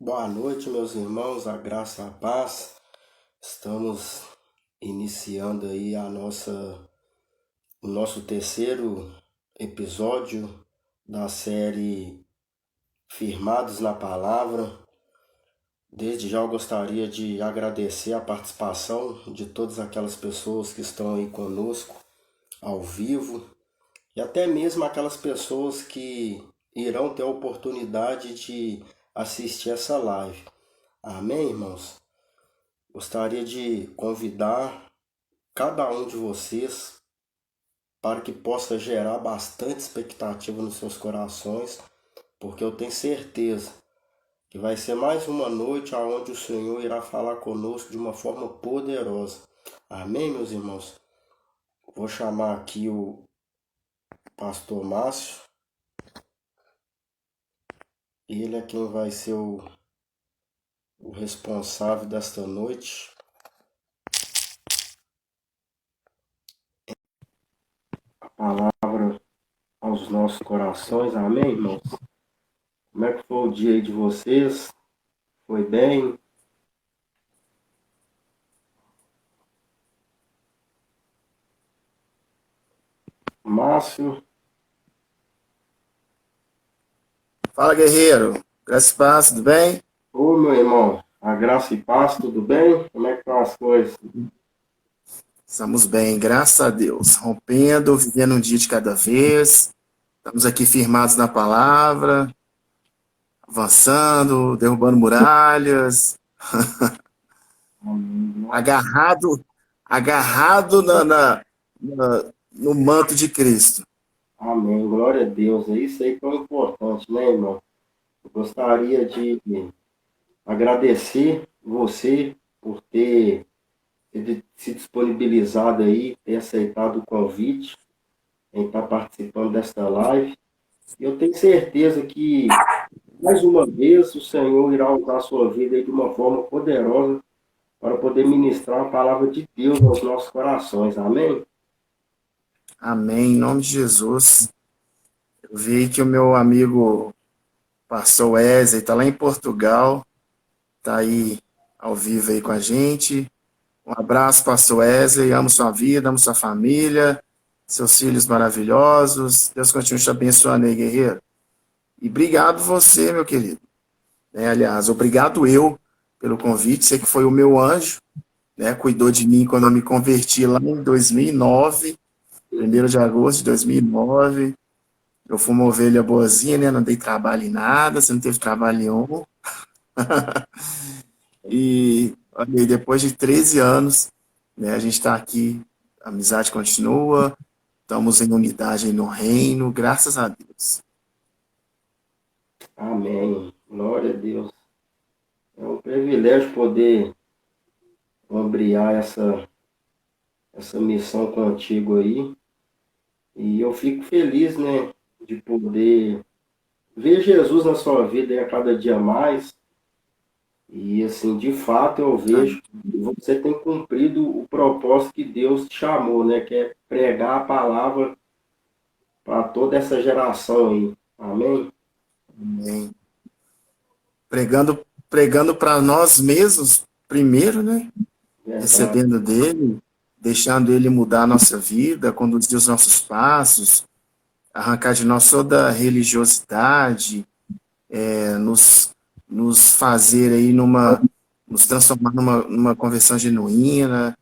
Boa noite, meus irmãos, a graça e a paz. Estamos iniciando aí o nosso terceiro episódio da série Firmados na Palavra. Desde já eu gostaria de agradecer a participação de todas aquelas pessoas que estão aí conosco ao vivo e até mesmo aquelas pessoas que irão ter a oportunidade de assistir essa live. Amém, irmãos? Gostaria de convidar cada um de vocês para que possa gerar bastante expectativa nos seus corações, porque eu tenho certeza que vai ser mais uma noite onde o Senhor irá falar conosco de uma forma poderosa. Amém, meus irmãos? Vou chamar aqui o pastor Márcio. Ele é quem vai ser o responsável desta noite. A palavra aos nossos corações. Amém, irmãos? Como é que foi o dia aí de vocês? Foi bem? Márcio? Fala, guerreiro. Graças e paz, tudo bem? Ô, meu irmão, a graça e paz, tudo bem? Como é que estão as coisas? Estamos bem, graças a Deus. Rompendo, vivendo um dia de cada vez. Estamos aqui firmados na palavra, avançando, derrubando muralhas, Amém. agarrado no manto de Cristo. Amém. Glória a Deus. É isso aí que é importante, né, irmão? Eu gostaria de agradecer você por ter se disponibilizado aí, ter aceitado o convite em estar participando desta live. E eu tenho certeza que, mais uma vez, o Senhor irá usar a sua vida aí de uma forma poderosa para poder ministrar a palavra de Deus aos nossos corações. Amém? Amém, em nome de Jesus. Eu vi que o meu amigo pastor Wesley está lá em Portugal, está aí ao vivo aí com a gente. Um abraço, pastor Wesley. Amo sua vida, amo sua família, seus filhos maravilhosos. Deus continue te abençoando aí, guerreiro. E obrigado você, meu querido. Aliás, obrigado eu pelo convite. Você que foi o meu anjo, né? Cuidou de mim quando eu me converti lá em 2009, 1º de agosto de 2009. Eu fui uma ovelha boazinha, né? Não dei trabalho em nada, você não teve trabalho nenhum. E olha aí, depois de 13 anos, né, a gente está aqui, a amizade continua, estamos em unidade aí no reino, graças a Deus. Amém. Glória a Deus. É um privilégio poder ombrear essa missão contigo aí. E eu fico feliz, né, de poder ver Jesus na sua vida aí a cada dia mais. E assim, de fato eu vejo que você tem cumprido o propósito que Deus te chamou, né, que é pregar a palavra para toda essa geração aí. Amém? Amém. Pregando para nós mesmos primeiro, né? Verdade. Recebendo dele, deixando ele mudar a nossa vida, conduzir os nossos passos, arrancar de nós toda a religiosidade, nos fazer aí nos transformar numa conversão genuína,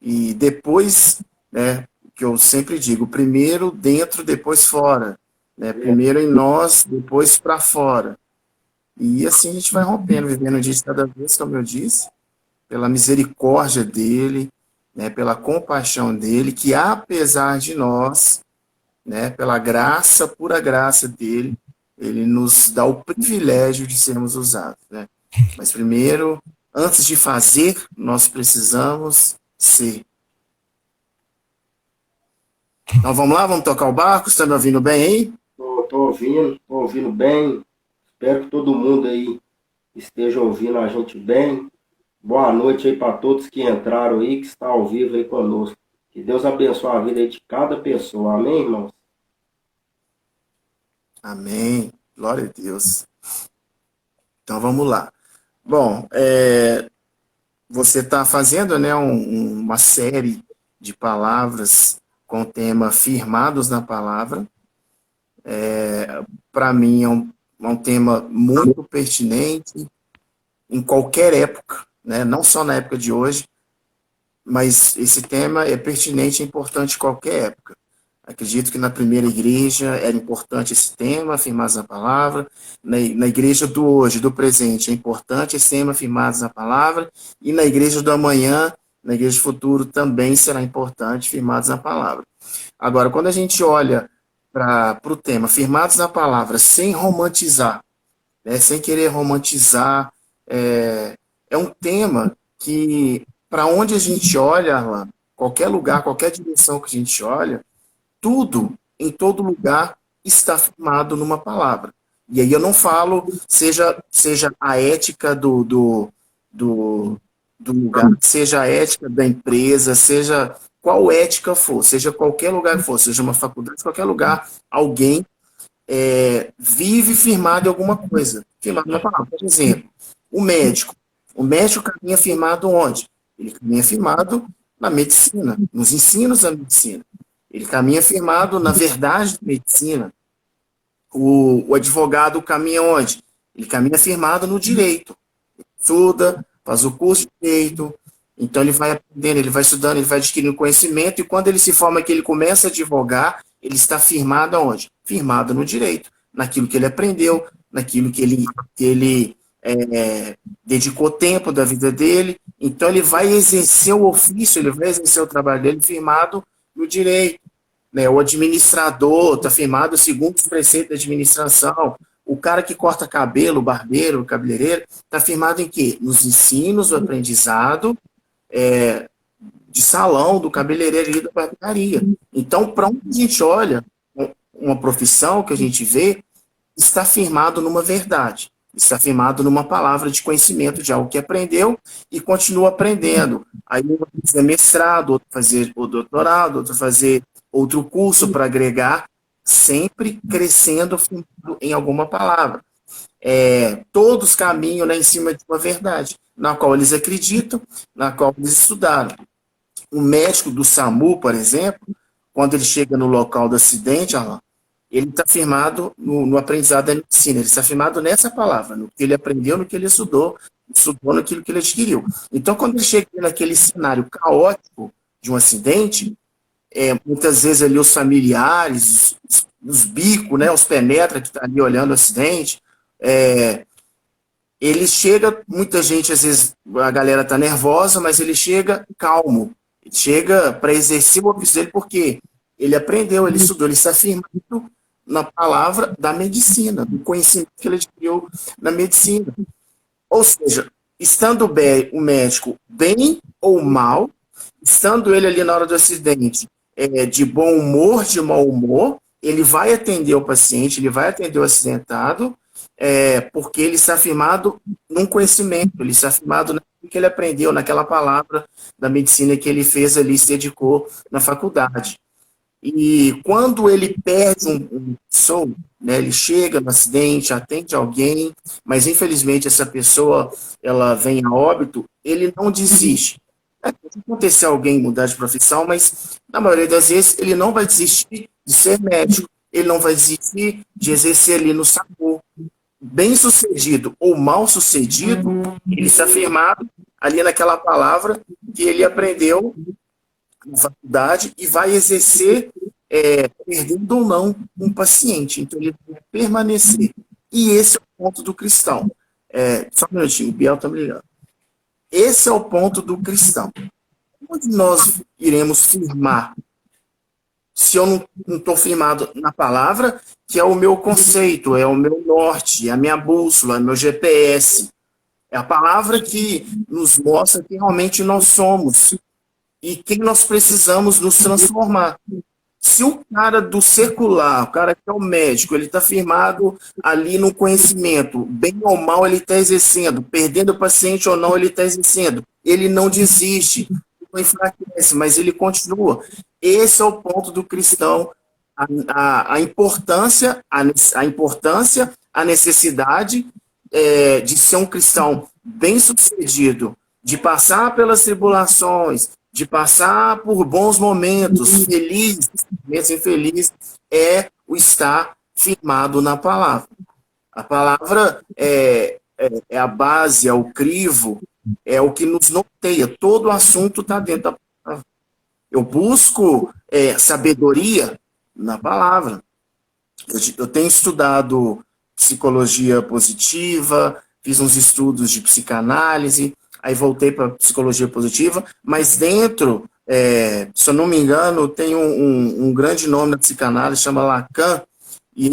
e depois, né, que eu sempre digo, primeiro dentro, depois fora, né, primeiro em nós, depois para fora, e assim a gente vai rompendo, vivendo um dia de cada vez, como eu disse, pela misericórdia dele, né, pela compaixão dele, que apesar de nós, né, pela graça, pura graça dele, ele nos dá o privilégio de sermos usados, né? Mas primeiro, antes de fazer, nós precisamos ser. Então vamos lá, vamos tocar o barco, está me ouvindo bem aí? Tô ouvindo bem. Espero que todo mundo aí esteja ouvindo a gente bem. Boa noite aí para todos que entraram aí, que está ao vivo aí conosco. Que Deus abençoe a vida aí de cada pessoa. Amém, irmãos? Amém, glória a Deus. Então vamos lá. Bom, você está fazendo, né, uma série de palavras com o tema Firmados na Palavra. Para mim é um tema muito pertinente em qualquer época, né, não só na época de hoje, mas esse tema é pertinente e importante em qualquer época. Acredito que na primeira igreja era importante esse tema, Firmados na Palavra. Na igreja do hoje, do presente, é importante esse tema, Firmados na Palavra. E na igreja do amanhã, na igreja do futuro, também será importante, Firmados na Palavra. Agora, quando a gente olha para o tema, Firmados na Palavra, sem romantizar, né, sem querer romantizar, é um tema que, para onde a gente olha, Arlan, qualquer lugar, qualquer direção que a gente olha, tudo, em todo lugar, está firmado numa palavra. E aí eu não falo, seja a ética do lugar, seja a ética da empresa, seja qual ética for, seja qualquer lugar que for, seja uma faculdade, qualquer lugar, alguém vive firmado em alguma coisa. Firmado na palavra. Por exemplo, o médico. O médico caminha firmado onde? Ele caminha firmado na medicina, nos ensinos da medicina. Ele caminha firmado na verdade da medicina. O advogado caminha onde? Ele caminha firmado no direito. Estuda, faz o curso de direito, então ele vai aprendendo, ele vai estudando, ele vai adquirindo conhecimento, e quando ele se forma que ele começa a advogar, ele está firmado aonde? Firmado no direito, naquilo que ele aprendeu, naquilo que ele dedicou tempo da vida dele, então ele vai exercer o ofício, ele vai exercer o trabalho dele firmado no direito. Né? O administrador está firmado segundo os preceitos da administração. O cara que corta cabelo, o barbeiro, o cabeleireiro, está firmado em quê? Nos ensinos, o aprendizado de salão, do cabeleireiro e da barbearia. Então, para onde a gente olha, uma profissão que a gente vê, está firmado numa verdade, está firmado numa palavra de conhecimento de algo que aprendeu e continua aprendendo. Aí um vai fazer mestrado, outro fazer o doutorado, outro fazer outro curso para agregar, sempre crescendo em alguma palavra. Todos caminham, né, em cima de uma verdade, na qual eles acreditam, na qual eles estudaram. O médico do SAMU, por exemplo, quando ele chega no local do acidente, ele está firmado no aprendizado da medicina, ele está firmado nessa palavra, no que ele aprendeu, no que ele estudou naquilo que ele adquiriu. Então, quando ele chega naquele cenário caótico de um acidente, muitas vezes ali os familiares, os bicos, né, os penetra que estão ali olhando o acidente, ele chega, muita gente, às vezes, a galera está nervosa, mas ele chega calmo, ele chega para exercer o ofício dele, porque ele aprendeu, ele estudou, ele está firmado na palavra da medicina, do conhecimento que ele adquiriu na medicina. Ou seja, estando bem, o médico bem ou mal, estando ele ali na hora do acidente, de bom humor, de mau humor, ele vai atender o paciente, ele vai atender o acidentado, porque ele está firmado num conhecimento, ele está firmado naquilo que ele aprendeu, naquela palavra da medicina que ele fez ali, se dedicou na faculdade. E quando ele perde um pessoa, né, ele chega no acidente, atende alguém, mas infelizmente essa pessoa ela vem a óbito, ele não desiste. Pode acontecer alguém mudar de profissão, mas na maioria das vezes ele não vai desistir de ser médico, ele não vai desistir de exercer ali no SAMU. Bem sucedido ou mal sucedido, ele está firmado ali naquela palavra que ele aprendeu na faculdade e vai exercer, perdendo ou não, um paciente. Então, ele vai permanecer. E esse é o ponto do cristão. Só um minutinho, o Biel está me ligando. Esse é o ponto do cristão. Onde nós iremos firmar? Se eu não estou firmado na palavra, que é o meu conceito, é o meu norte, é a minha bússola, é o meu GPS. É a palavra que nos mostra quem realmente nós somos e quem nós precisamos nos transformar. Se o cara do secular, o cara que é o médico, ele está firmado ali no conhecimento, bem ou mal ele está exercendo, perdendo o paciente ou não ele está exercendo, ele não desiste, não enfraquece, mas ele continua. Esse é o ponto do cristão, a importância, a necessidade de ser um cristão bem-sucedido, de passar pelas tribulações, de passar por bons momentos, felizes, mesmo infelizes, é o estar firmado na palavra. A palavra é a base, é o crivo, é o que nos norteia. Todo o assunto está dentro da palavra. Eu busco sabedoria na palavra. Eu tenho estudado psicologia positiva, fiz uns estudos de psicanálise, aí voltei para psicologia positiva, mas dentro, se eu não me engano, tem um grande nome na psicanálise, chama Lacan, e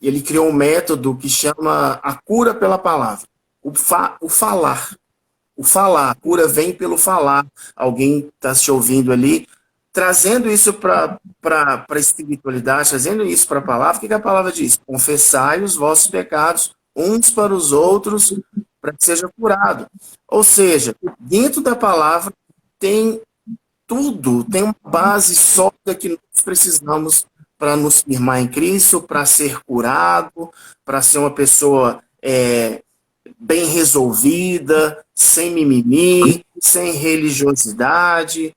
ele criou um método que chama a cura pela palavra, o falar. O falar, a cura vem pelo falar. Alguém está te ouvindo ali, trazendo isso para a espiritualidade, trazendo isso para a palavra. O que a palavra diz? Confessai os vossos pecados uns para os outros, para que seja curado. Ou seja, dentro da palavra tem tudo, tem uma base sólida que nós precisamos para nos firmar em Cristo, para ser curado, para ser uma pessoa bem resolvida, sem mimimi, sem religiosidade.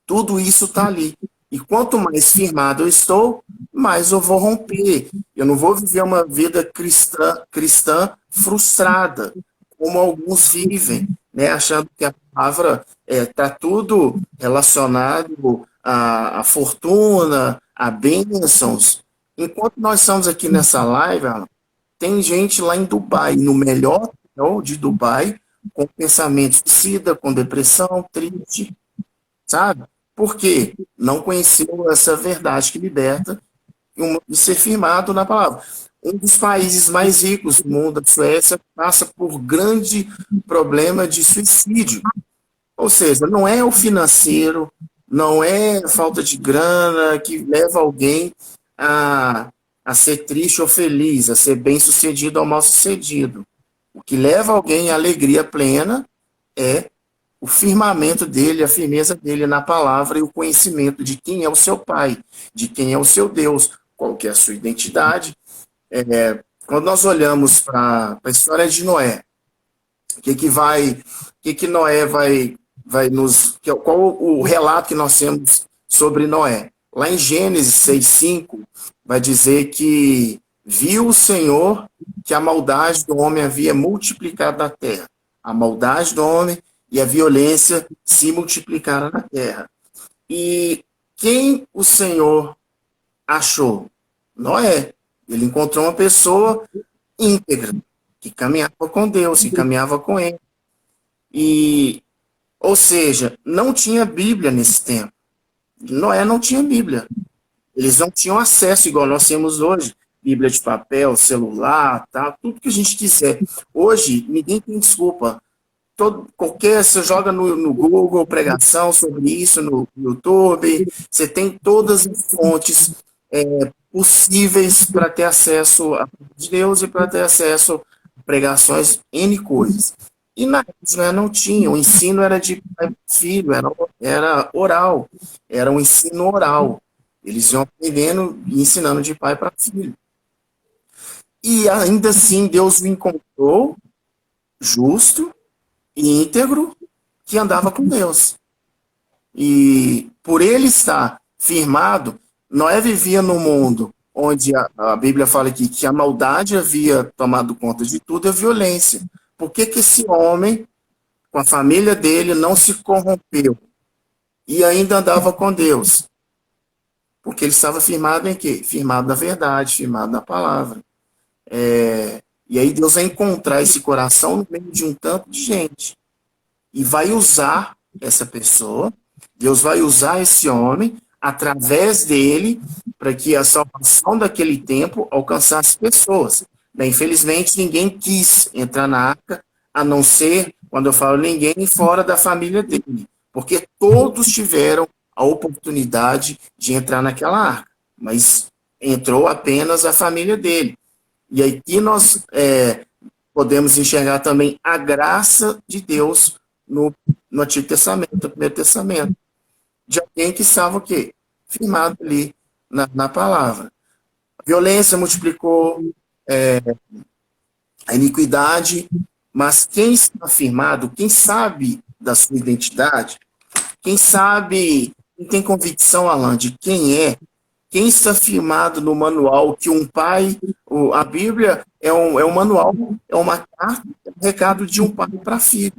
Tudo isso está ali. E quanto mais firmado eu estou, mais eu vou romper. Eu não vou viver uma vida cristã frustrada, como alguns vivem, né, achando que a palavra está tudo relacionado à fortuna, a bênçãos. Enquanto nós estamos aqui nessa live, tem gente lá em Dubai, no melhor hotel de Dubai, com pensamento suicida, com depressão, triste, sabe? Por quê? Não conheceu essa verdade que liberta e ser firmado na palavra. Um dos países mais ricos do mundo, a Suécia, passa por grande problema de suicídio. Ou seja, não é o financeiro, não é a falta de grana que leva alguém a ser triste ou feliz, a ser bem-sucedido ou mal-sucedido. O que leva alguém à alegria plena é o firmamento dele, a firmeza dele na palavra e o conhecimento de quem é o seu Pai, de quem é o seu Deus, qual que é a sua identidade. Quando nós olhamos para a história de Noé, Noé vai nos... Qual o relato que nós temos sobre Noé? Lá em Gênesis 6:5, vai dizer que viu o Senhor que a maldade do homem havia multiplicado na terra. A maldade do homem e a violência se multiplicaram na terra. E quem o Senhor achou? Noé. Ele encontrou uma pessoa íntegra, que caminhava com Deus, que caminhava com ele. Ou seja, não tinha Bíblia nesse tempo. Noé não tinha Bíblia. Eles não tinham acesso igual nós temos hoje. Bíblia de papel, celular, tá? Tudo que a gente quiser. Hoje, ninguém tem desculpa. Você joga no Google pregação sobre isso, no YouTube, você tem todas as fontes possíveis para ter acesso a Deus e para ter acesso a pregações, N coisas. E na época não tinha, o ensino era de pai para filho, era oral, era um ensino oral. Eles iam aprendendo e ensinando de pai para filho. E ainda assim Deus o encontrou justo, íntegro, que andava com Deus. E por ele estar firmado, Noé vivia num mundo onde a Bíblia fala aqui que a maldade havia tomado conta de tudo, a violência. Por que esse homem, com a família dele, não se corrompeu e ainda andava com Deus? Porque ele estava firmado em quê? Firmado na verdade, firmado na palavra. E aí Deus vai encontrar esse coração no meio de um tanto de gente. E vai usar essa pessoa, Deus vai usar esse homem, através dele, para que a salvação daquele tempo alcançasse pessoas. Infelizmente, ninguém quis entrar na arca, a não ser, quando eu falo ninguém, fora da família dele. Porque todos tiveram a oportunidade de entrar naquela arca. Mas entrou apenas a família dele. E aqui nós podemos enxergar também a graça de Deus no Antigo Testamento, no Primeiro Testamento, de alguém que estava o quê? Firmado ali na palavra. A violência multiplicou, a iniquidade, mas quem está firmado, quem sabe da sua identidade, quem sabe, quem tem convicção, Alan, de quem é, quem está firmado no manual que um pai, a Bíblia é um manual, é uma carta, é um recado de um pai para filho.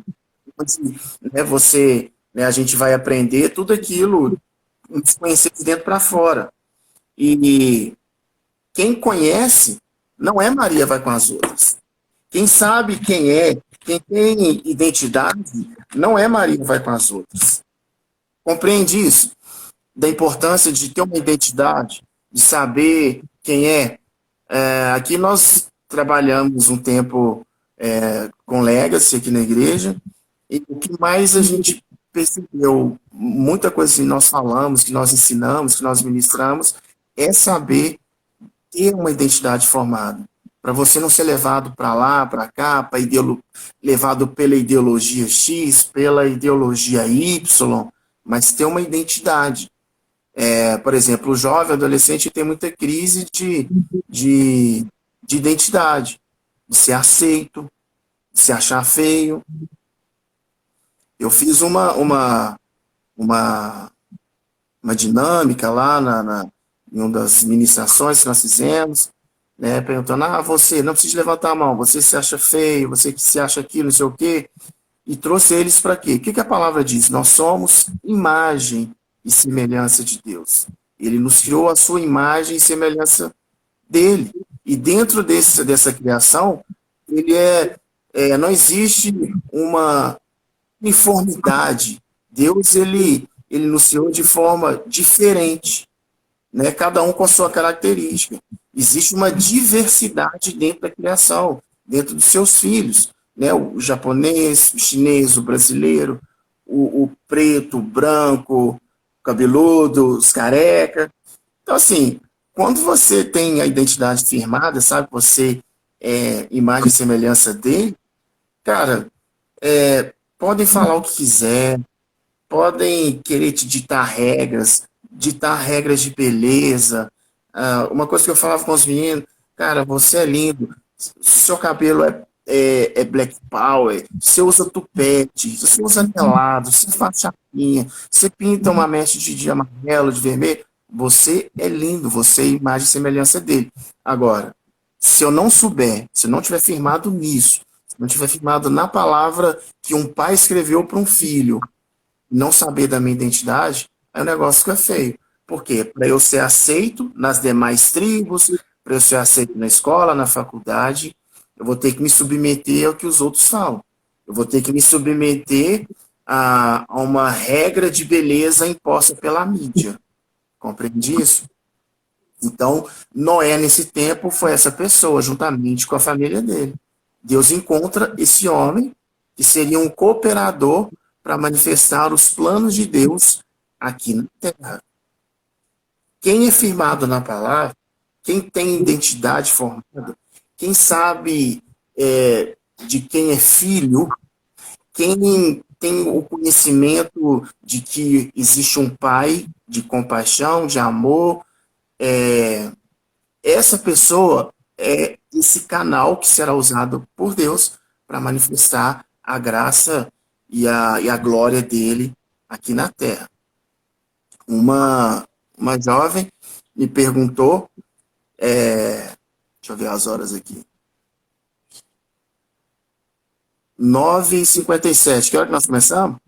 Né, a gente vai aprender tudo aquilo, conhecer de dentro para fora. E quem conhece, não é Maria vai com as outras. Quem sabe quem é, quem tem identidade, não é Maria vai com as outras. Compreende isso? Da importância de ter uma identidade, de saber quem é. Aqui nós trabalhamos um tempo com Legacy aqui na igreja, e o que mais a gente percebeu, muita coisa que nós falamos, que nós ensinamos, que nós ministramos, é saber ter uma identidade formada. Para você não ser levado para lá, para cá, levado pela ideologia X, pela ideologia Y, mas ter uma identidade. Por exemplo, o jovem, adolescente tem muita crise de identidade, de ser aceito, de se achar feio. Eu fiz uma dinâmica lá em uma das ministrações que nós fizemos, né, perguntando, você não precisa levantar a mão, você se acha feio, você que se acha aquilo, não sei o quê, e trouxe eles para quê? O que a palavra diz? Nós somos imagem e semelhança de Deus. Ele nos criou a sua imagem e semelhança dele. E dentro dessa criação, não existe uma uniformidade. Deus, ele nos criou de forma diferente, né? Cada um com a sua característica. Existe uma diversidade dentro da criação, dentro dos seus filhos, né? O japonês, o chinês, o brasileiro, o preto, o branco, o cabeludo, os careca. Então, assim, quando você tem a identidade firmada, sabe, você é imagem e semelhança dele, cara, podem falar o que quiser, podem querer te ditar regras de beleza. Uma coisa que eu falava com os meninos, cara, você é lindo, se seu cabelo é black power, você usa tupete, você usa anelado, você faz chapinha, você pinta uma mecha de amarelo, de vermelho, você é lindo, você é imagem e semelhança dele. Agora, se eu não souber, se eu não tiver firmado nisso, se eu não tiver firmado na palavra que um pai escreveu para um filho, não saber da minha identidade, é um negócio que é feio. Por quê? Para eu ser aceito nas demais tribos, para eu ser aceito na escola, na faculdade, eu vou ter que me submeter ao que os outros falam. Eu vou ter que me submeter a uma regra de beleza imposta pela mídia. Compreende isso? Então, Noé, nesse tempo, foi essa pessoa, juntamente com a família dele. Deus encontra esse homem, que seria um cooperador para manifestar os planos de Deus aqui na Terra. Quem é firmado na palavra, quem tem identidade formada, quem sabe de quem é filho, quem tem o conhecimento de que existe um pai de compaixão, de amor, essa pessoa é esse canal que será usado por Deus para manifestar a graça e a glória dele aqui na Terra. Uma jovem me perguntou, deixa eu ver as horas aqui, 9h57, que hora que nós começamos?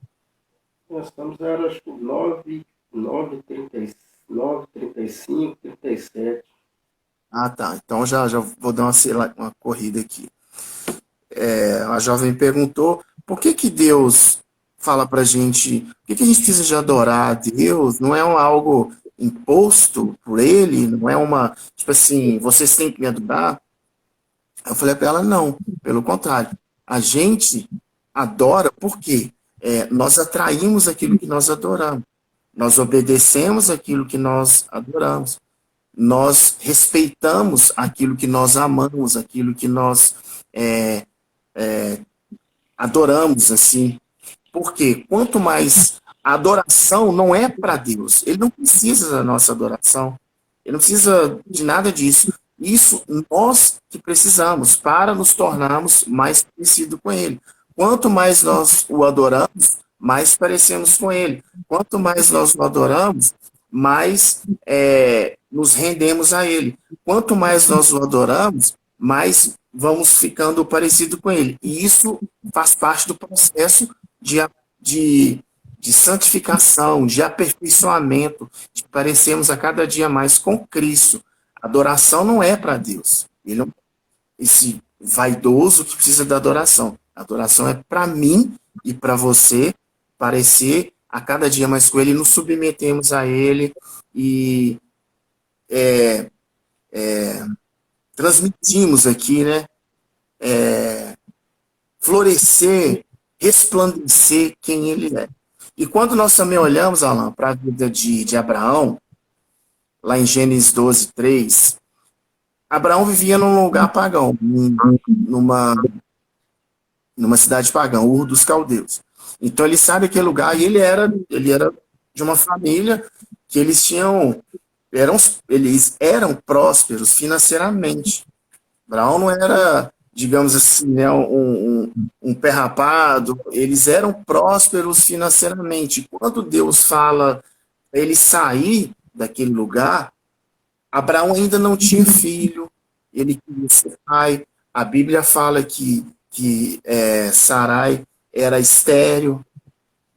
Nós estamos, acho que 9h35, 37. Tá. Então já vou dar uma corrida aqui. A jovem me perguntou por que Deus fala pra gente, por que a gente precisa de adorar a Deus? Não é algo imposto por ele? Não é tipo assim, vocês têm que me adorar? Eu falei para ela, não, pelo contrário. A gente adora porque nós atraímos aquilo que nós adoramos. Nós obedecemos aquilo que nós adoramos. Nós respeitamos aquilo que nós amamos, aquilo que nós adoramos, assim. Porque quanto mais a adoração não é para Deus, ele não precisa da nossa adoração, ele não precisa de nada disso. Isso nós que precisamos para nos tornarmos mais parecidos com Ele. Quanto mais nós o adoramos, mais parecemos com Ele. Quanto mais nós o adoramos, mais nos rendemos a Ele. Quanto mais nós o adoramos, mais vamos ficando parecido com Ele. E isso faz parte do processo de santificação, de aperfeiçoamento, de parecermos a cada dia mais com Cristo. Adoração não é para Deus. Ele é esse vaidoso que precisa da adoração. A adoração é para mim e para você parecer a cada dia mais com Ele, nos submetemos a Ele e transmitimos aqui, né? Florescer, resplandecer quem Ele é. E quando nós também olhamos, Alan, para a vida de Abraão, lá em Gênesis 12, 3, Abraão vivia num lugar pagão, numa cidade pagã, Ur dos Caldeus. Então ele sabe aquele lugar e ele era de uma família que eles eram prósperos financeiramente. Abraão não era, digamos assim, né, um pé rapado, eles eram prósperos financeiramente. Quando Deus fala para ele sair daquele lugar, Abraão ainda não tinha filho, ele queria ser pai. A Bíblia fala que Sarai era estéril.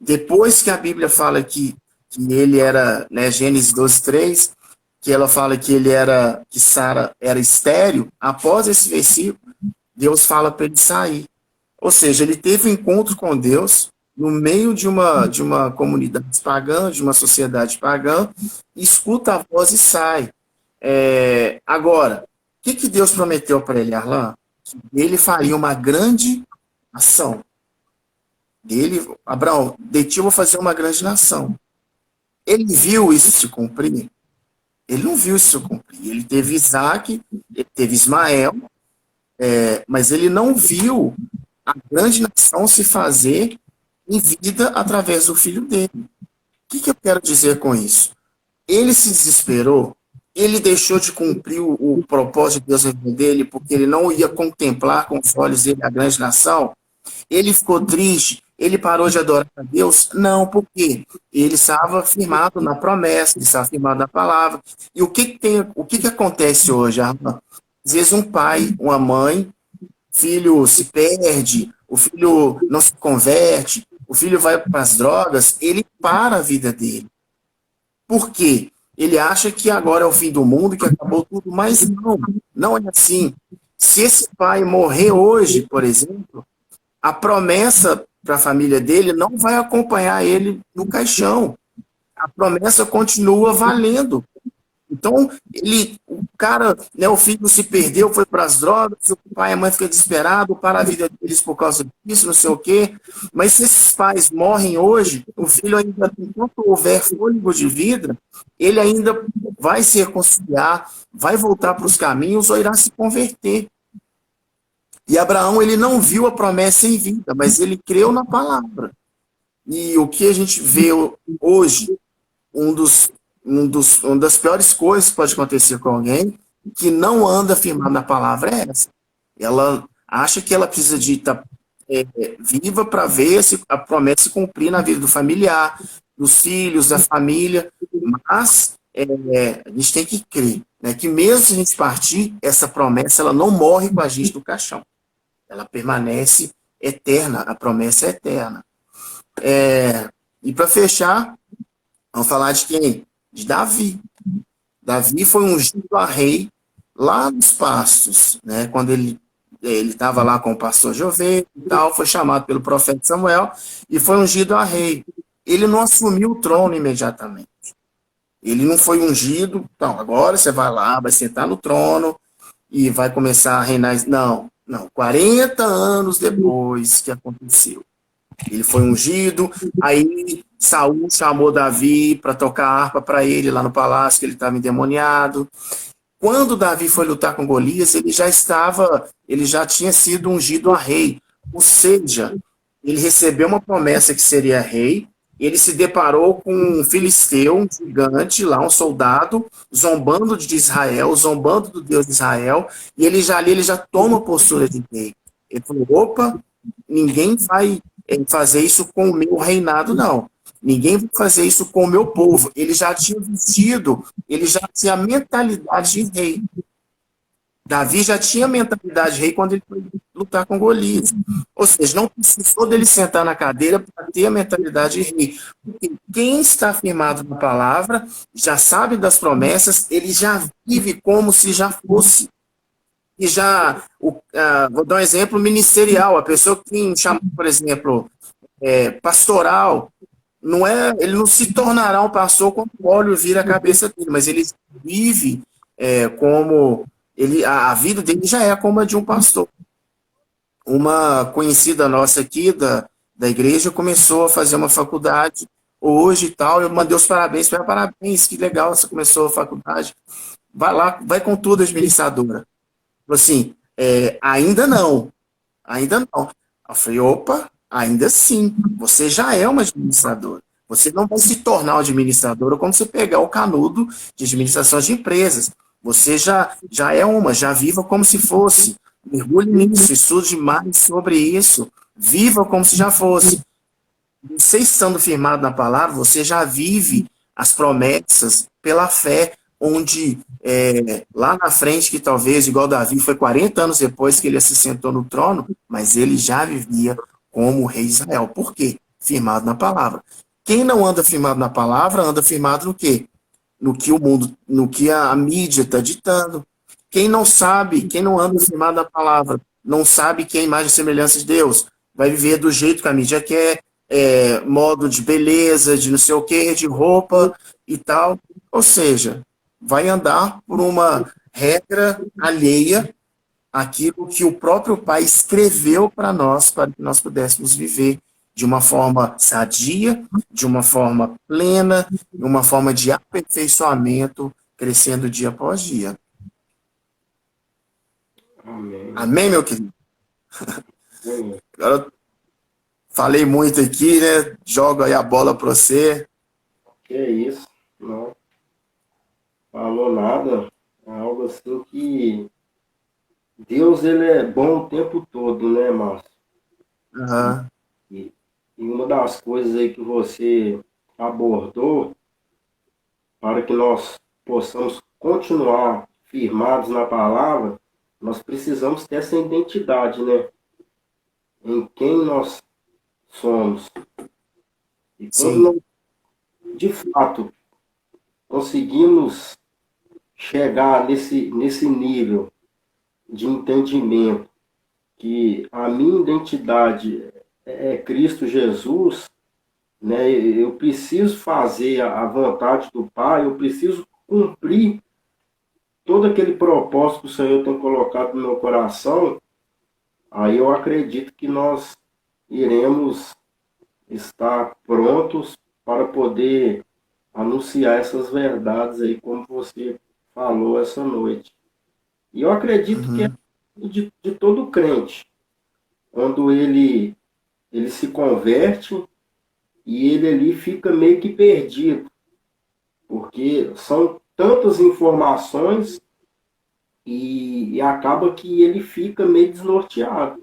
Depois que a Bíblia fala que ele era, né, Gênesis 12, 3, que ela fala que Sara era estéril, após esse versículo, Deus fala para ele sair. Ou seja, ele teve um encontro com Deus no meio de uma comunidade pagã, de uma sociedade pagã, escuta a voz e sai. Agora, o que Deus prometeu para ele, Arlan? Que ele faria uma grande nação. Abraão, de ti eu vou fazer uma grande nação. Ele viu isso se cumprir? Ele não viu isso se cumprir. Ele teve Isaac, ele teve Ismael, mas ele não viu a grande nação se fazer em vida através do filho dele. O que eu quero dizer com isso? Ele se desesperou, ele deixou de cumprir o propósito de Deus na vida dele, porque ele não ia contemplar com os olhos dele a grande nação. Ele ficou triste, ele parou de adorar a Deus? Não, por quê? Ele estava firmado na promessa, ele estava firmado na palavra. E o que acontece hoje, Arlan? Às vezes um pai, uma mãe, filho se perde, o filho não se converte, o filho vai para as drogas, ele para a vida dele. Por quê? Ele acha que agora é o fim do mundo, que acabou tudo, mas não é assim. Se esse pai morrer hoje, por exemplo, a promessa para a família dele não vai acompanhar ele no caixão. A promessa continua valendo. Então, o filho se perdeu, foi para as drogas, o pai e a mãe ficam desesperados, para a vida deles por causa disso, não sei o quê. Mas se esses pais morrem hoje, o filho ainda, enquanto houver fôlego de vida, ele ainda vai se reconciliar, vai voltar para os caminhos ou irá se converter. E Abraão, ele não viu a promessa em vida, mas ele creu na palavra. E o que a gente vê hoje, uma das piores coisas que pode acontecer com alguém que não anda firmado na palavra é essa. Ela acha que ela precisa de estar viva para ver se a promessa se cumprir na vida do familiar, dos filhos, da família. Mas a gente tem que crer, né, que mesmo se a gente partir, essa promessa ela não morre com a gente no caixão. Ela permanece eterna, a promessa é eterna. E para fechar, vamos falar de quem? De Davi. Davi foi ungido a rei lá nos pastos, né? Quando ele estava lá com o pastor de ovelha e tal, foi chamado pelo profeta Samuel e foi ungido a rei. Ele não assumiu o trono imediatamente. Ele não foi ungido, então agora você vai lá, vai sentar no trono e vai começar a reinar. Não, 40 anos depois que aconteceu. Ele foi ungido, aí Saul chamou Davi para tocar harpa para ele lá no palácio, que ele estava endemoniado. Quando Davi foi lutar com Golias, ele já tinha sido ungido a rei. Ou seja, ele recebeu uma promessa que seria rei, ele se deparou com um filisteu, um gigante lá, um soldado, zombando de Israel, zombando do Deus de Israel, e ele já toma postura de rei. Ele falou, opa, ninguém vai fazer isso com o meu reinado, não. Ninguém vai fazer isso com o meu povo. Ele já tinha vestido, ele já tinha a mentalidade de rei. Davi já tinha mentalidade de rei quando ele foi lutar com Golias. Ou seja, não precisou dele sentar na cadeira para ter a mentalidade de rei. Porque quem está firmado na palavra, já sabe das promessas, ele já vive como se já fosse. E já, vou dar um exemplo ministerial, a pessoa que chama, por exemplo, pastoral, não é, ele não se tornará um pastor quando o óleo vira a cabeça dele, mas ele vive como a vida dele já é como a de um pastor. Uma conhecida nossa aqui da igreja começou a fazer uma faculdade hoje e tal, eu mandei os parabéns para ela, parabéns, que legal, você começou a faculdade, vai lá, vai com tudo, administradora. Assim, ainda não, ainda não. Eu falei, opa, ainda sim, você já é uma administradora. Você não vai se tornar uma administradora quando você pegar o canudo de administração de empresas. Você já é uma, já viva como se fosse. Mergulhe nisso, estude mais sobre isso. Viva como se já fosse. Você estando firmado na palavra, você já vive as promessas pela fé, onde lá na frente, que talvez, igual Davi, foi 40 anos depois que ele se sentou no trono, mas ele já vivia como rei de Israel. Por quê? Firmado na palavra. Quem não anda firmado na palavra, anda firmado no quê? No que o mundo, no que a mídia está ditando. Quem não sabe, quem não anda firmado na palavra, não sabe que é a imagem e semelhança de Deus, vai viver do jeito que a mídia quer, modo de beleza, de não sei o quê, de roupa e tal. Ou seja, vai andar por uma regra alheia àquilo que o próprio Pai escreveu para que nós pudéssemos viver de uma forma sadia, de uma forma plena, de uma forma de aperfeiçoamento, crescendo dia após dia. Amém. Amém, meu querido? Amém. Agora eu falei muito aqui, né? Jogo aí a bola para você. Que é isso? Não falou nada. É algo assim que Deus, ele é bom o tempo todo, né, Márcio? Uhum. E, e uma das coisas aí que você abordou, para que nós possamos continuar firmados na palavra, nós precisamos ter essa identidade, né? Em quem nós somos. E quando Sim. nós, de fato, conseguimos chegar nesse nível de entendimento que a minha identidade é Cristo Jesus, né? Eu preciso fazer a vontade do Pai, eu preciso cumprir todo aquele propósito que o Senhor tem colocado no meu coração. Aí eu acredito que nós iremos estar prontos para poder anunciar essas verdades aí, como você falou essa noite. E eu acredito que é Uhum. de todo crente, quando ele se converte e ele ali fica meio que perdido, porque são tantas informações e acaba que ele fica meio desnorteado.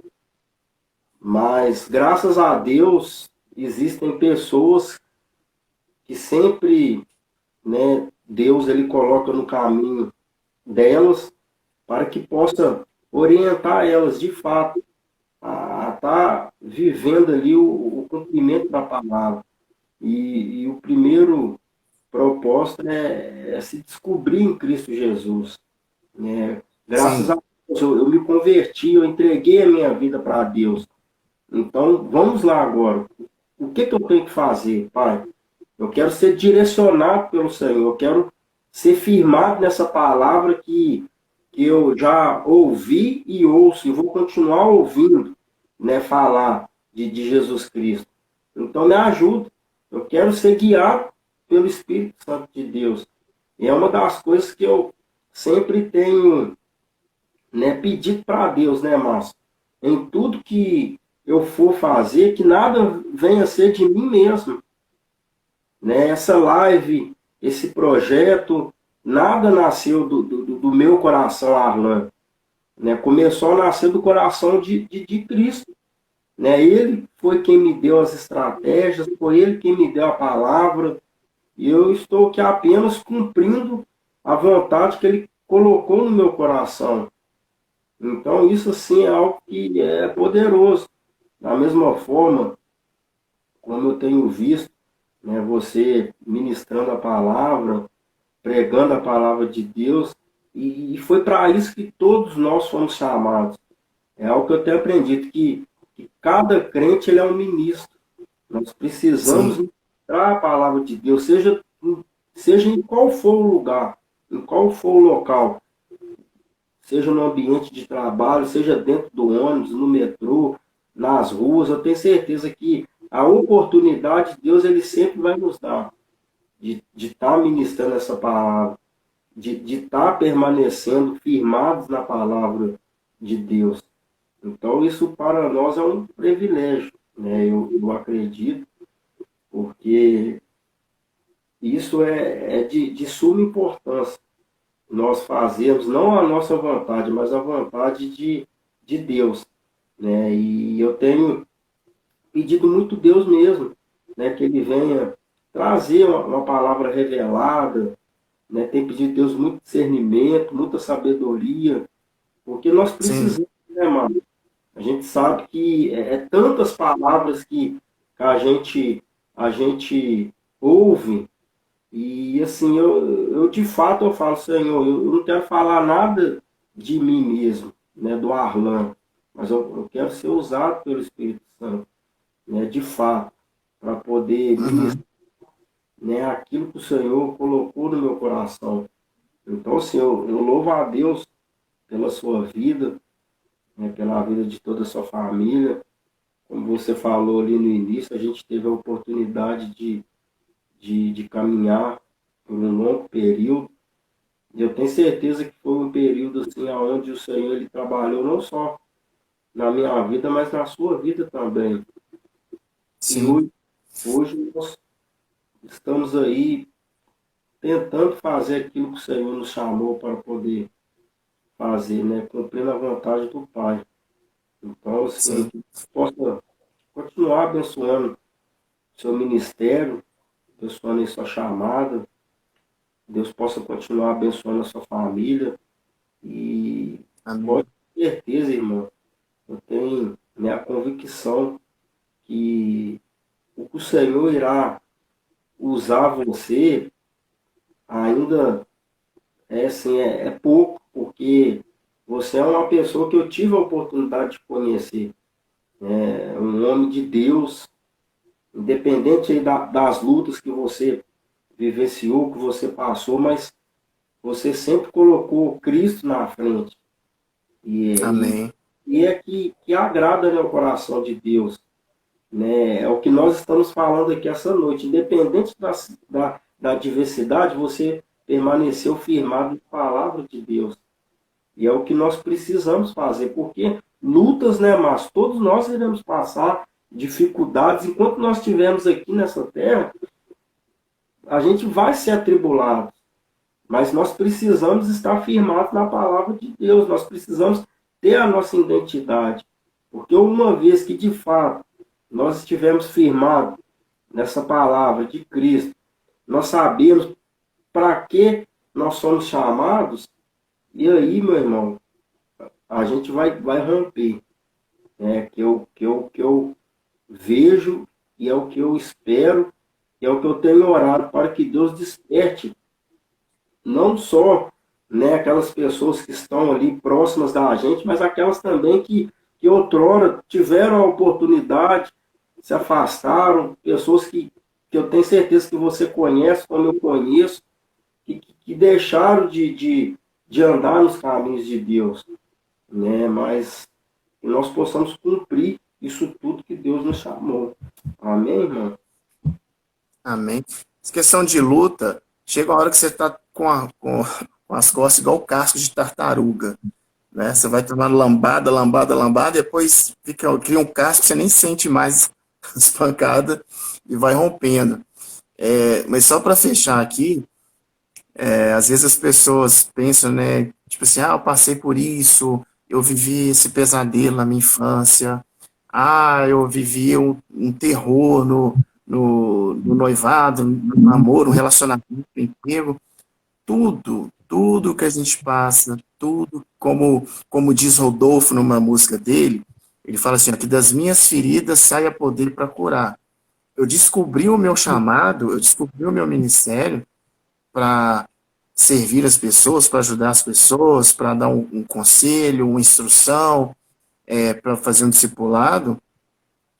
Mas, graças a Deus, existem pessoas que sempre, né, Deus ele coloca no caminho delas para que possa orientar elas de fato a estar vivendo ali o cumprimento da palavra. E o primeiro propósito é se descobrir em Cristo Jesus. Né? Graças a Sim. Deus, eu me converti, eu entreguei a minha vida para Deus. Então, vamos lá agora. O que eu tenho que fazer, Pai? Eu quero ser direcionado pelo Senhor, eu quero ser firmado nessa palavra que eu já ouvi e ouço, e vou continuar ouvindo, né, falar de Jesus Cristo. Então, me ajuda. Eu quero ser guiado pelo Espírito Santo de Deus. E é uma das coisas que eu sempre tenho, né, pedido para Deus, né, Márcio? Em tudo que eu for fazer, que nada venha a ser de mim mesmo, né? Essa live, esse projeto, nada nasceu do meu coração, Arlan, né? Começou a nascer do coração de Cristo, né? Ele foi quem me deu as estratégias, foi ele quem me deu a palavra, e eu estou aqui apenas cumprindo a vontade que ele colocou no meu coração. Então, isso assim é algo que é poderoso. Da mesma forma, como eu tenho visto, né, você ministrando a palavra, pregando a palavra de Deus, e foi para isso que todos nós fomos chamados. É algo que eu tenho aprendido, que cada crente ele é um ministro. Nós precisamos Sim, ministrar a palavra de Deus, seja em qual for o lugar, em qual for o local, seja no ambiente de trabalho, seja dentro do ônibus, no metrô, nas ruas, eu tenho certeza que a oportunidade Deus ele sempre vai nos dar de estar ministrando essa palavra, de estar permanecendo firmados na palavra de Deus. Então, isso para nós é um privilégio, né? Eu acredito, porque isso é de suma importância. Nós fazemos não a nossa vontade, mas a vontade de Deus, né? E eu tenho pedido muito Deus mesmo, né? Que Ele venha trazer uma palavra revelada, né? Tem pedido Deus muito discernimento, muita sabedoria, porque nós sim, precisamos, né, mano? A gente sabe que é tantas palavras que a gente ouve, e assim, eu de fato eu falo, Senhor, eu não quero falar nada de mim mesmo, né, do Arlan, mas eu quero ser usado pelo Espírito Santo, né, de fato, para poder uhum, ministrar, né, aquilo que o Senhor colocou no meu coração. Então, assim, eu louvo a Deus pela sua vida, né, pela vida de toda a sua família. Como você falou ali no início, a gente teve a oportunidade de caminhar por um longo período. E eu tenho certeza que foi um período assim, onde o Senhor ele trabalhou não só na minha vida, mas na sua vida também. E sim, hoje nós estamos aí tentando fazer aquilo que o Senhor nos chamou para poder fazer, né? Cumprindo a vontade do Pai. Então, assim, sim. que possa continuar abençoando seu ministério, abençoando a sua chamada, Deus possa continuar abençoando a sua família e pode Amém. ter certeza, irmão, eu tenho minha convicção que o que o Senhor irá usar você ainda é assim, é pouco, porque você é uma pessoa que eu tive a oportunidade de conhecer, é um homem de Deus, independente aí das lutas que você vivenciou, que você passou, mas você sempre colocou Cristo na frente. E, Amém. e é que agrada, né, o coração de Deus. Né? É o que nós estamos falando aqui essa noite. Independente da diversidade, você permaneceu firmado na palavra de Deus. E é o que nós precisamos fazer, porque lutas, né, mas todos nós iremos passar dificuldades. Enquanto nós estivermos aqui nessa terra, a gente vai ser atribulado. Mas nós precisamos estar firmados na palavra de Deus, nós precisamos ter a nossa identidade. Porque uma vez que de fato nós estivermos firmados nessa palavra de Cristo, nós sabemos para que nós somos chamados, e aí, meu irmão, a gente vai romper. Né? Que eu vejo e é o que eu espero, e é o que eu tenho orado para que Deus desperte não só, né, aquelas pessoas que estão ali próximas da gente, mas aquelas também que outrora tiveram a oportunidade, se afastaram, pessoas que eu tenho certeza que você conhece, como eu conheço, que deixaram de andar nos caminhos de Deus, né? Mas que nós possamos cumprir isso tudo que Deus nos chamou. Amém, irmão? Amém. Essa questão de luta, chega uma hora que você está com as costas igual casco de tartaruga, né? Você vai tomando lambada, lambada, lambada, depois cria um casco que você nem sente mais as pancadas e vai rompendo. Mas só para fechar aqui, às vezes as pessoas pensam, né, tipo assim, eu passei por isso, eu vivi esse pesadelo na minha infância, eu vivi um terror no noivado, no namoro, no relacionamento, no emprego. Tudo que a gente passa, tudo, como diz Rodolfo numa música dele, ele fala assim, ó, que das minhas feridas saia poder para curar. Eu descobri o meu chamado, eu descobri o meu ministério para servir as pessoas, para ajudar as pessoas, para dar um conselho, uma instrução, para fazer um discipulado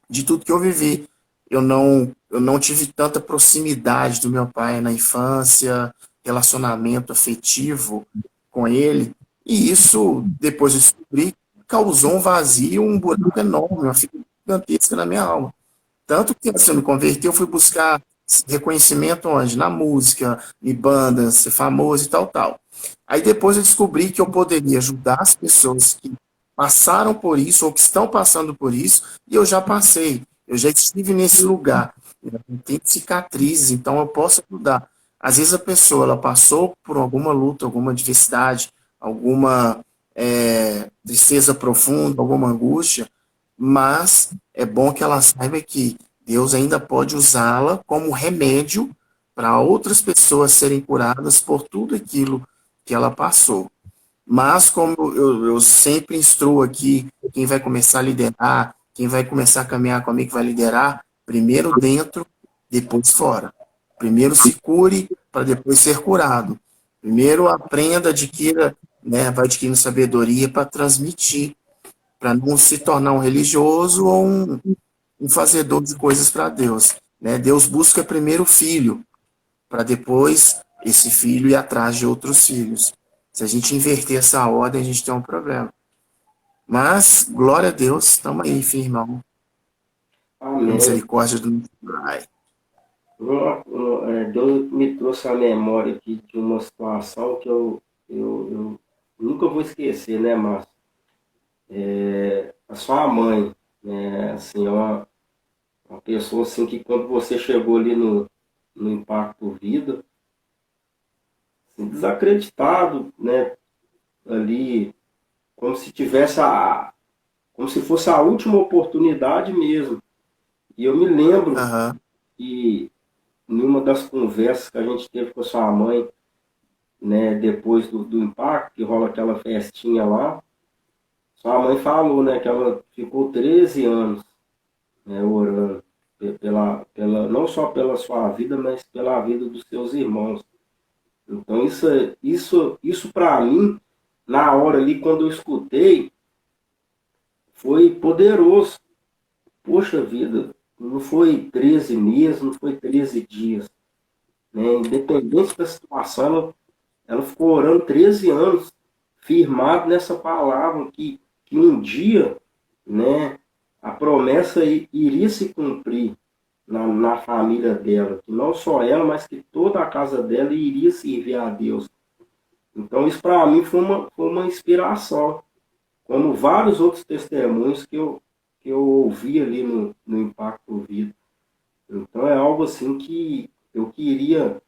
de tudo que eu vivi. Eu não tive tanta proximidade do meu pai na infância, relacionamento afetivo com ele, e isso, depois eu descobri, causou um vazio, um buraco enorme, uma ferida gigantesca na minha alma. Tanto que, assim, eu me converti, eu fui buscar reconhecimento onde? Na música, em bandas, ser famoso e tal, tal. Aí depois eu descobri que eu poderia ajudar as pessoas que passaram por isso ou que estão passando por isso, e eu já passei, eu já estive nesse lugar. Eu tenho cicatrizes, então eu posso ajudar. Às vezes a pessoa ela passou por alguma luta, alguma adversidade, alguma tristeza profunda, alguma angústia, mas é bom que ela saiba que Deus ainda pode usá-la como remédio para outras pessoas serem curadas por tudo aquilo que ela passou. Mas, como eu sempre instruo aqui, quem vai começar a liderar, quem vai começar a caminhar comigo que vai liderar, primeiro dentro, depois fora. Primeiro se cure, para depois ser curado. Primeiro aprenda, adquira, né, vai adquirindo sabedoria para transmitir, para não se tornar um religioso ou um fazedor de coisas para Deus. Né? Deus busca primeiro o filho, para depois esse filho ir atrás de outros filhos. Se a gente inverter essa ordem, a gente tem um problema. Mas, glória a Deus, estamos aí, firmão, na Amém. misericórdia do nosso Pai. Deus me trouxe à memória aqui de uma situação que eu nunca vou esquecer, né, Márcio? A sua mãe, né, assim, uma pessoa assim que quando você chegou ali no Impacto Vida, assim, desacreditado, né, ali, como se tivesse como se fosse a última oportunidade mesmo. E eu me lembro Aham, que numa das conversas que a gente teve com a sua mãe, né, depois do impacto, que rola aquela festinha lá, sua mãe falou, né, que ela ficou 13 anos, né, orando não só pela sua vida, mas pela vida dos seus irmãos. Então isso para mim, na hora ali, quando eu escutei, foi poderoso. Poxa vida, não foi 13 meses, não foi 13 dias. Né? Independente da situação, ela ficou orando 13 anos, firmado nessa palavra, que um dia, né, a promessa iria se cumprir na família dela, que não só ela, mas que toda a casa dela iria servir a Deus. Então isso para mim foi uma inspiração, como vários outros testemunhos que eu ouvi ali no Impacto Vida. Então é algo assim que eu queria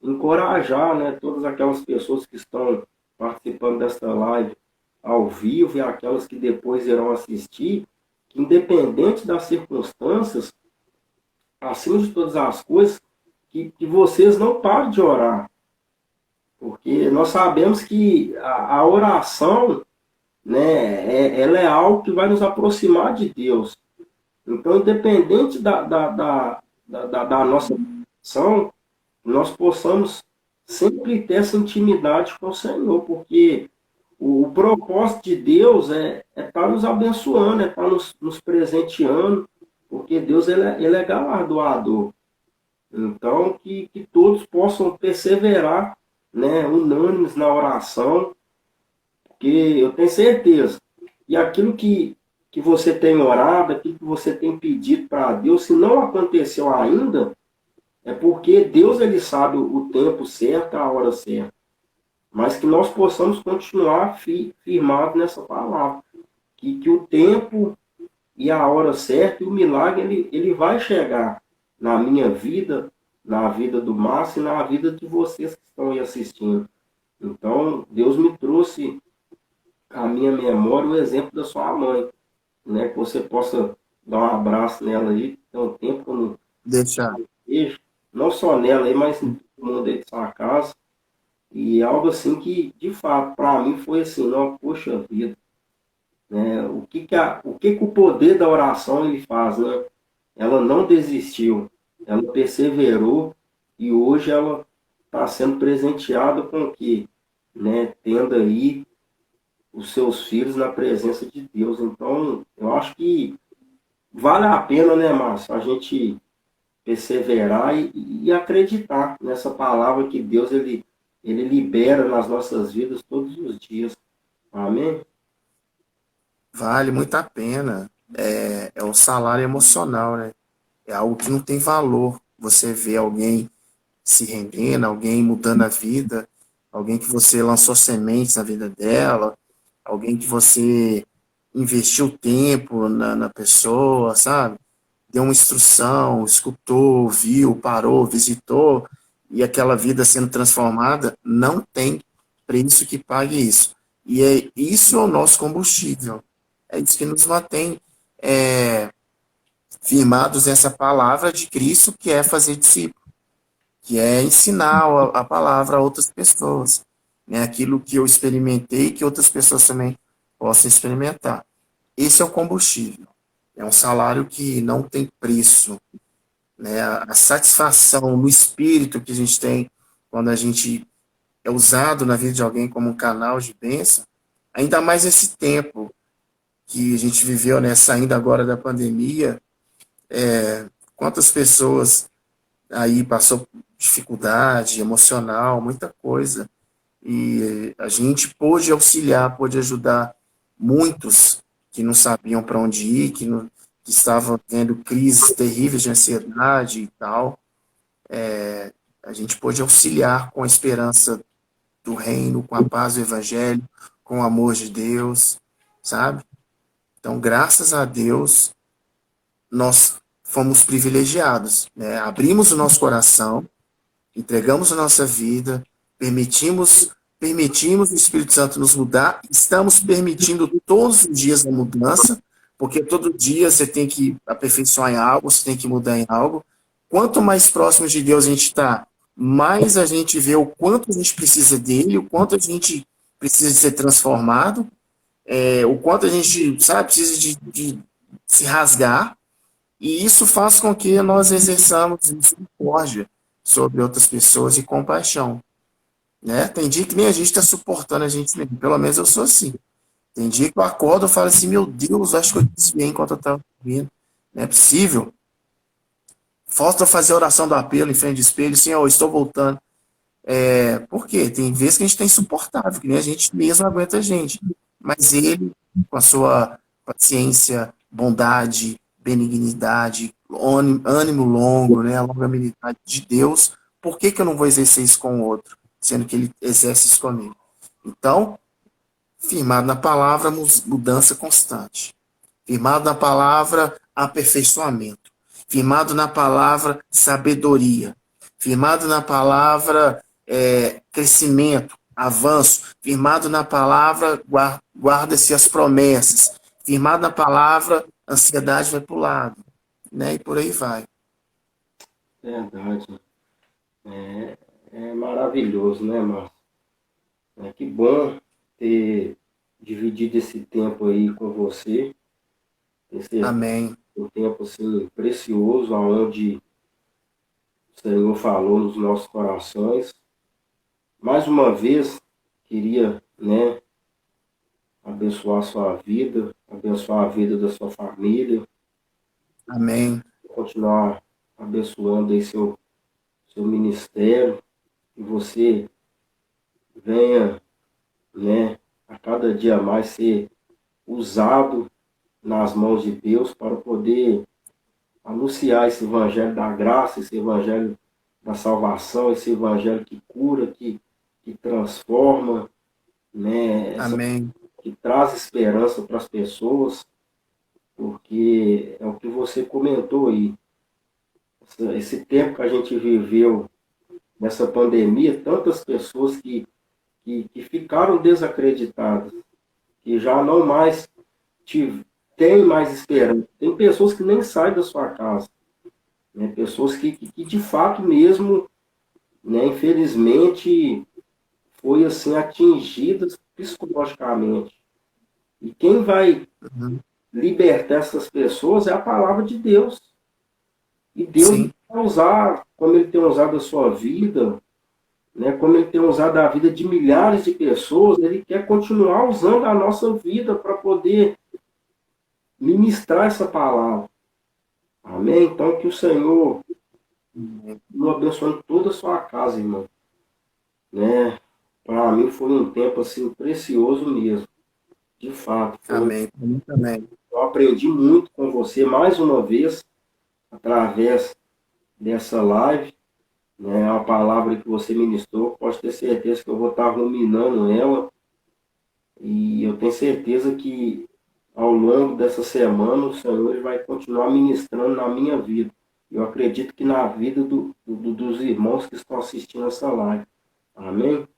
encorajar, né, todas aquelas pessoas que estão participando desta live ao vivo e aquelas que depois irão assistir, que independente das circunstâncias, acima de todas as coisas, que vocês não parem de orar. Porque nós sabemos que a oração, né, ela é algo que vai nos aproximar de Deus. Então, independente da nossa oração, nós possamos sempre ter essa intimidade com o Senhor, porque o propósito de Deus é estar nos abençoando, é estar nos presenteando, porque Deus ele é galardoador. Então, que todos possam perseverar, né, unânimes na oração, porque eu tenho certeza que aquilo que você tem orado, aquilo que você tem pedido para Deus, se não aconteceu ainda, é porque Deus ele sabe o tempo certo, a hora certa. Mas que nós possamos continuar firmados nessa palavra. Que o tempo e a hora certa e o milagre ele vai chegar na minha vida, na vida do Márcio e na vida de vocês que estão aí assistindo. Então, Deus me trouxe à minha memória o exemplo da sua mãe, né? Que você possa dar um abraço nela aí. Tem um tempo que eu não Deixar. vejo, não só nela aí, mas em todo mundo aí de sua casa. E algo assim que, de fato, para mim foi assim, não, poxa vida, né? O que que o poder da oração ele faz, né? Ela não desistiu, ela perseverou e hoje ela está sendo presenteada com o quê? Né? Tendo aí os seus filhos na presença de Deus. Então, eu acho que vale a pena, né, Márcio, a gente perseverar e acreditar nessa palavra que Deus ele libera nas nossas vidas todos os dias. Amém? Vale muito a pena. É um salário emocional, né? É algo que não tem valor. Você vê alguém se rendendo, alguém mudando a vida, alguém que você lançou sementes na vida dela, alguém que você investiu tempo na pessoa, sabe? Deu uma instrução, escutou, viu, parou, visitou, e aquela vida sendo transformada, não tem preço que pague isso. E isso é o nosso combustível. É isso que nos mantém é, firmados nessa palavra de Cristo, que é fazer discípulo, que é ensinar a palavra a outras pessoas. Né? Aquilo que eu experimentei, que outras pessoas também possam experimentar. Esse é o combustível. É um salário que não tem preço. Né? A satisfação no espírito que a gente tem quando a gente é usado na vida de alguém como um canal de bênção, ainda mais esse tempo que a gente viveu, né, saindo agora da pandemia, quantas pessoas aí passou dificuldade emocional, muita coisa, e a gente pôde auxiliar, pôde ajudar muitos que não sabiam para onde ir, que estavam tendo crises terríveis de ansiedade e tal. A gente pôde auxiliar com a esperança do reino, com a paz do evangelho, com o amor de Deus, sabe? Então, graças a Deus, nós fomos privilegiados, né? Abrimos o nosso coração, entregamos a nossa vida, permitimos o Espírito Santo nos mudar, estamos permitindo todos os dias a mudança, porque todo dia você tem que aperfeiçoar em algo, você tem que mudar em algo. Quanto mais próximo de Deus a gente está, mais a gente vê o quanto a gente precisa dele, o quanto a gente precisa de ser transformado, o quanto a gente, sabe, precisa de se rasgar, e isso faz com que nós exerçamos misericórdia sobre outras pessoas e compaixão. Né? Tem dia que nem a gente está suportando a gente mesmo. Pelo menos eu sou assim. Tem dia que eu acordo e falo assim, meu Deus, acho que eu desviei enquanto eu estava dormindo. Não é possível. Falta eu fazer a oração do apelo em frente do espelho, Senhor, eu estou voltando. Por quê? Tem vezes que a gente está insuportável, que nem a gente mesmo aguenta a gente. Mas ele, com a sua paciência, bondade, benignidade, ânimo longo, né, a longanimidade de Deus, por que, que eu não vou exercer isso com o outro, sendo que ele exerce isso comigo? Então, firmado na palavra, mudança constante. Firmado na palavra, aperfeiçoamento. Firmado na palavra, sabedoria. Firmado na palavra, crescimento, avanço. Firmado na palavra, guarda-se as promessas. Firmado na palavra, ansiedade vai para o lado. Né? E por aí vai. Verdade. É maravilhoso, né, Márcio? Que bom ter dividido esse tempo aí com você. Esse Amém. um tempo assim, precioso, onde o Senhor falou nos nossos corações. Mais uma vez, queria, né, abençoar a sua vida, abençoar a vida da sua família, Amém. continuar abençoando aí seu ministério, que você venha, né, a cada dia mais ser usado nas mãos de Deus para poder anunciar esse evangelho da graça, esse evangelho da salvação, esse evangelho que cura, que transforma, né, Amém. que traz esperança para as pessoas, porque é o que você comentou aí. esse tempo que a gente viveu nessa pandemia, tantas pessoas que ficaram desacreditadas, que já não mais têm mais esperança. Tem pessoas que nem saem da sua casa, né? Pessoas que de fato mesmo, né, infelizmente, foi assim atingidas psicologicamente. E quem vai Uhum. libertar essas pessoas é a palavra de Deus. E Deus Sim. vai usar, como Ele tem usado a sua vida, né, como Ele tem usado a vida de milhares de pessoas, Ele quer continuar usando a nossa vida para poder ministrar essa palavra. Amém? Então, que o Senhor nos abençoe em toda a sua casa, irmão. Né? Para mim foi um tempo assim precioso mesmo. De fato, foi. Amém. Para mim também. Eu aprendi muito com você mais uma vez através dessa live, né? A palavra que você ministrou, pode ter certeza que eu vou estar ruminando ela e eu tenho certeza que ao longo dessa semana o Senhor ele vai continuar ministrando na minha vida. Eu acredito que na vida dos irmãos que estão assistindo essa live. Amém?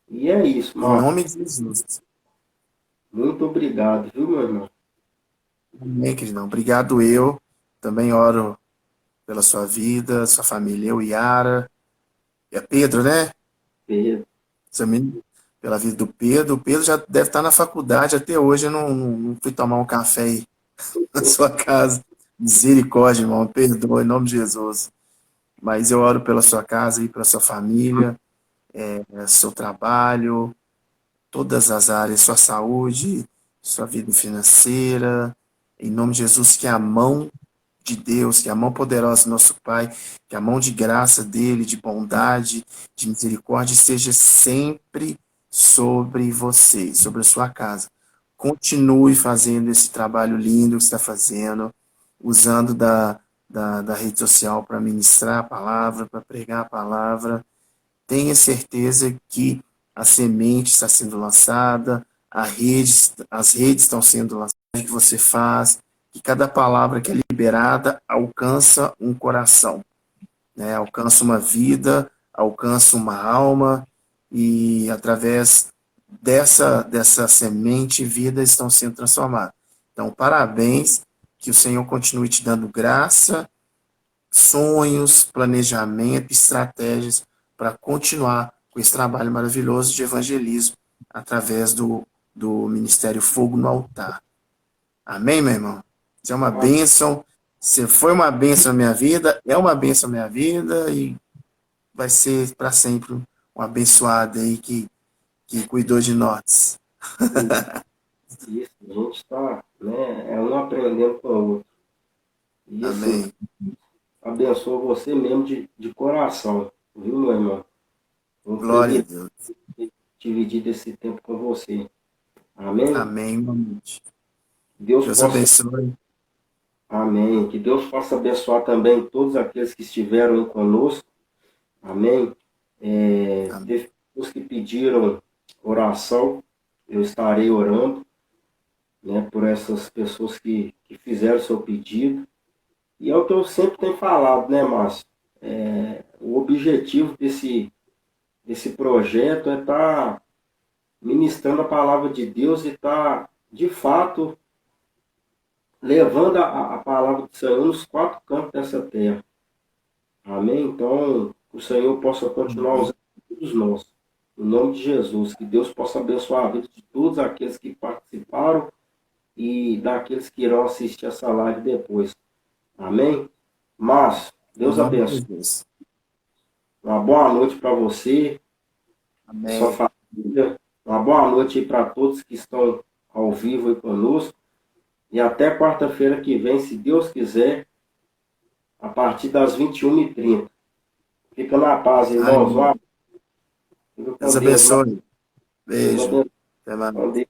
E é isso, Em Marcos. nome de Jesus. Muito obrigado, viu, meu irmão? Amém, queridão. Obrigado eu. Também oro pela sua vida, sua família, eu e Yara. É Pedro, né? Pedro. Também pela vida do Pedro. O Pedro já deve estar na faculdade até hoje. Eu não fui tomar um café aí na sua casa. Misericórdia, irmão. Perdoa, em nome de Jesus. Mas eu oro pela sua casa e pela sua família, seu trabalho, todas as áreas, sua saúde, sua vida financeira. Em nome de Jesus, que a mão de Deus, que a mão poderosa do nosso Pai, que a mão de graça dele, de bondade, de misericórdia, seja sempre sobre você, sobre a sua casa. Continue fazendo esse trabalho lindo que você está fazendo, usando da rede social para ministrar a palavra, para pregar a palavra. Tenha certeza que a semente está sendo lançada, as redes estão sendo lançadas, que você faz, que cada palavra que é liberada alcança um coração, né? Alcança uma vida, alcança uma alma, e através dessa semente, vidas estão sendo transformadas. Então, parabéns, que o Senhor continue te dando graça, sonhos, planejamento, estratégias para continuar com esse trabalho maravilhoso de evangelismo através do Ministério Fogo no Altar. Amém, meu irmão? Você é uma bênção. Você foi uma bênção na minha vida, é uma bênção na minha vida e vai ser para sempre um abençoado aí que cuidou de nós. Isso, a gente está, né, é um aprendendo com o outro. E assim, Amém. abençoa você mesmo de coração, viu, meu irmão? Um Glória a privilégio Deus. dividir esse tempo com você. Amém? Amém. Deus Deus possa, abençoe. amém. Que Deus possa abençoar também todos aqueles que estiveram aí conosco. Amém? Amém. Teve pessoas que pediram oração, eu estarei orando, né, por essas pessoas que fizeram seu pedido. E é o que eu sempre tenho falado, né, Márcio? O objetivo desse projeto é estar ministrando a palavra de Deus e estar, de fato, levando a palavra do Senhor nos quatro cantos dessa terra. Amém? Então, o Senhor possa continuar Amém. usando todos nós. Em nome de Jesus, que Deus possa abençoar a vida de todos aqueles que participaram e daqueles que irão assistir essa live depois. Amém? Márcio, Em Deus nome de abençoe. Jesus. Uma boa noite para você, sua Amém. família. Uma boa noite para todos que estão ao vivo aí conosco. E até quarta-feira que vem, se Deus quiser, a partir das 21h30. Fica na paz, irmãos. Amém. Fica com Deus Deus. abençoe. Deus Beijo. abençoe. Até mais. Com Deus.